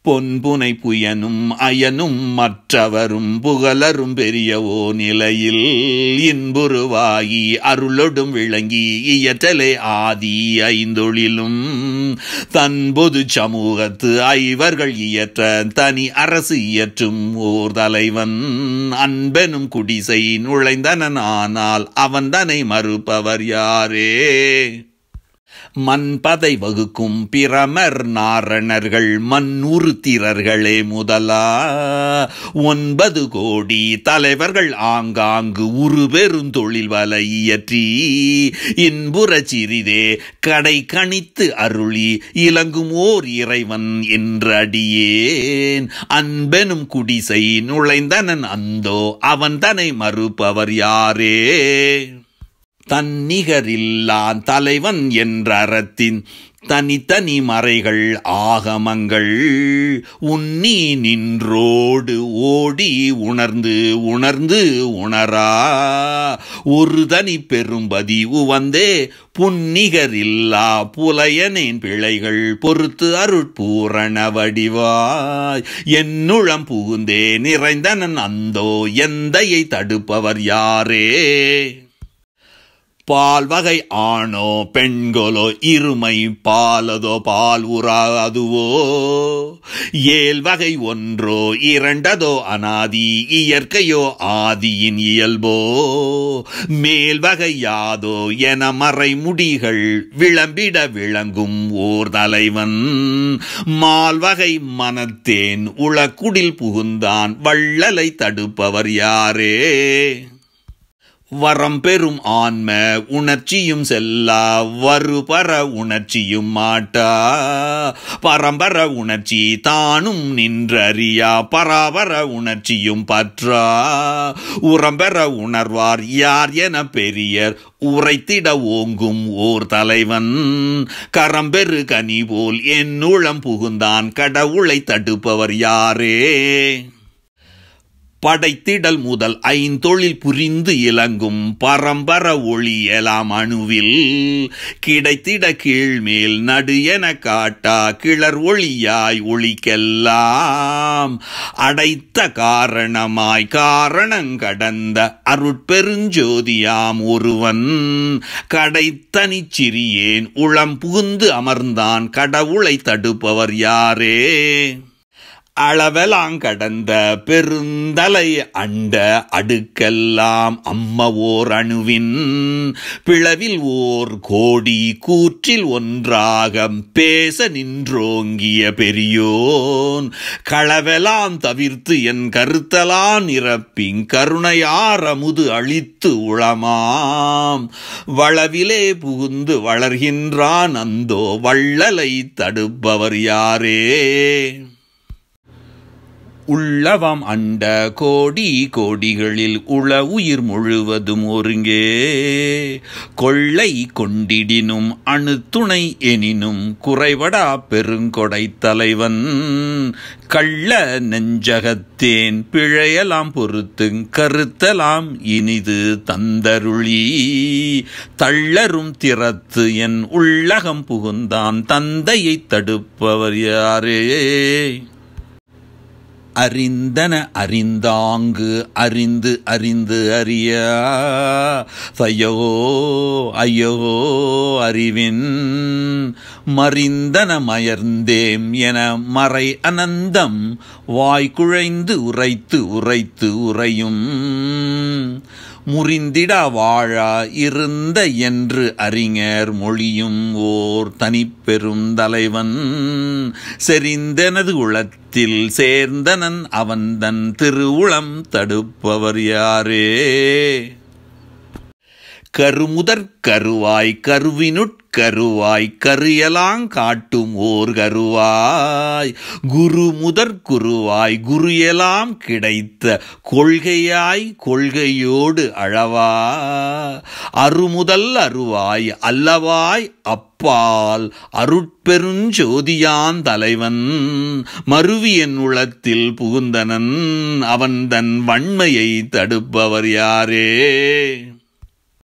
பொன்புனை புயனும் அயனும் மற்றவரும் புகழரும் பெரியவோ நிலையில் இன்புருவாகி அருளொடும் விளங்கி இயற்றலே ஆதி ஐந்தொழிலும் தன்பொது சமூகத்து ஐவர்கள் இயற்ற தனி அரசு இயற்றும் ஓர் தலைவன் அன்பெனும் குடிசை நுழைந்தனன் ஆனால் அவன் தன்னை மறுப்பவர் யாரே? மண்பதை வகுக்கும் பிரமர் நாரணர்கள் மண்ணுறுத்திரர்களே முதலா 9 கோடி தலைவர்கள் ஆங்காங்கு உருபெருந்தொழில் வலை இயற்றி இன்புற சிறிதே கடை கணித்து அருளி இலங்கும் ஓர் இறைவன் என்று அடியேன் அன்பெனும் குடிசை நுழைந்தனன் அந்தோ அவன் தன்னை மறுப்பவர் யாரே? தன்னிகரில்லான் தலைவன் என்ற அறத்தின் தனித்தனி மறைகள் ஆகமங்கள் உன்னி நின்றோடு ஓடி உணர்ந்து உணர்ந்து உணரா ஒரு தனி பெரும்பதி உவந்தே புன்னிகரில்லா புலையனேன் பிழைகள் பொறுத்து அருட்பூரண வடிவாய் என்னுளம் புகுந்தே நிறைந்தனன் அந்தோ எந்தையை தடுப்பவர் யாரே? பால் வகை ஆணோ பெண்களோ இருமை பாலதோ பால் உறா அதுவோ ஏழ் வகை ஒன்றோ இரண்டதோ அனாதி இயற்கையோ ஆதியின் இயல்போ மேல் வகை யாதோ என மறைமுடிகள் விளம்பிட விளங்கும் ஓர் தலைவன் மால்வகை மனத்தேன் உளக்குடில் புகுந்தான் வள்ளலை தடுப்பவர் யாரே? வரம் பெறும் ஆன்ம உணர்ச்சியும் செல்லா வருபர உணர்ச்சியும் மாட்டா பரம்பர உணர்ச்சி தானும் நின்றறியா பராபர உணர்ச்சியும் பற்றா உரம்பெற உணர்வார் யார் என பெரியர் உரைத்திட ஓங்கும் ஓர் தலைவன் கரம்பெரு கனி போல் என்னுளம் புகுந்தான் கடவுளை தடுப்பவர் யாரே? படைத்திடல் முதல் ஐந்தொழில் புரிந்து இலங்கும் பரம்பர ஒளி எலாம் அணுவில் கிடைத்திட கீழ்மேல் நடு என காட்டா கிளர் ஒளியாய் ஒளிக்கெல்லாம் அடைத்த காரணமாய் காரணங்கடந்த அருட்பெருஞ்சோதியாம் ஒருவன் கடைத்தனி சிறியேன் உளம் புகுந்து அமர்ந்தான் கடவுளை தடுப்பவர் யாரே? அளவலாங்கடந்த பெருந்தலை அண்ட அடுக்கெல்லாம் அம்மவோர் அணுவின் பிளவில் ஓர் கோடி கூற்றில் ஒன்றாக பேச நின்றோங்கிய பெரியோன் களவெலாம் தவிர்த்து என் கருத்தலான் இறப்பின் கருணையாரமுது அளித்து உளமாம் வளவிலே புகுந்து வளர்கின்றான் அந்தோ வள்ளலை தடுப்பவர் யாரே? உள்ளவம் அண்ட கோடி கோடிகளில் உள உயிர் முழுவதும் ஒருங்கே கொள்ளை கொண்டிடினும் அணுத்துணை எனினும் குறைவடா பெருங்கொடை தலைவன் கள்ள நெஞ்சகத்தேன் பிழையலாம் பொறுத்து கருத்தலாம் இனிது தந்தருளி தள்ளரும் திறத்து என் உள்ளகம் புகுந்தான் தந்தையை தடுப்பவர் யாரே? அறிந்தன அறிந்தாங்கு அறிந்து அறிந்து அறிய ஐயோ ஐயோ அறிவின் மறிந்தன மயர்ந்தேம் என மறை அனந்தம் வாய்குழைந்து உரைத்து உரைத்து உரையும் முறிந்திட வாழா இருந்த என்று அறிஞர் மொழியும் ஓர் தனிப்பெரும் தலைவன் செறிந்தனது உளத்தில் சேர்ந்தனன் அவன்தன் திருவுளம் தடுப்பவர் யாரே? கருமுதற் கருவாய் கருவினுட்கருவாய் கரியலாங் காட்டும் ஓர் கருவாய் குரு முதற் குருவாய் குரு எலாம் கிடைத்த கொள்கையாய் கொள்கையோடு அளவா அருமுதல் அருவாய் அல்லவாய் அப்பால் அருட்பெருஞ்சோதியான் தலைவன் மருவியன் உளத்தில் புகுந்தனன் அவன் தன் வன்மையை தடுப்பவர் யாரே?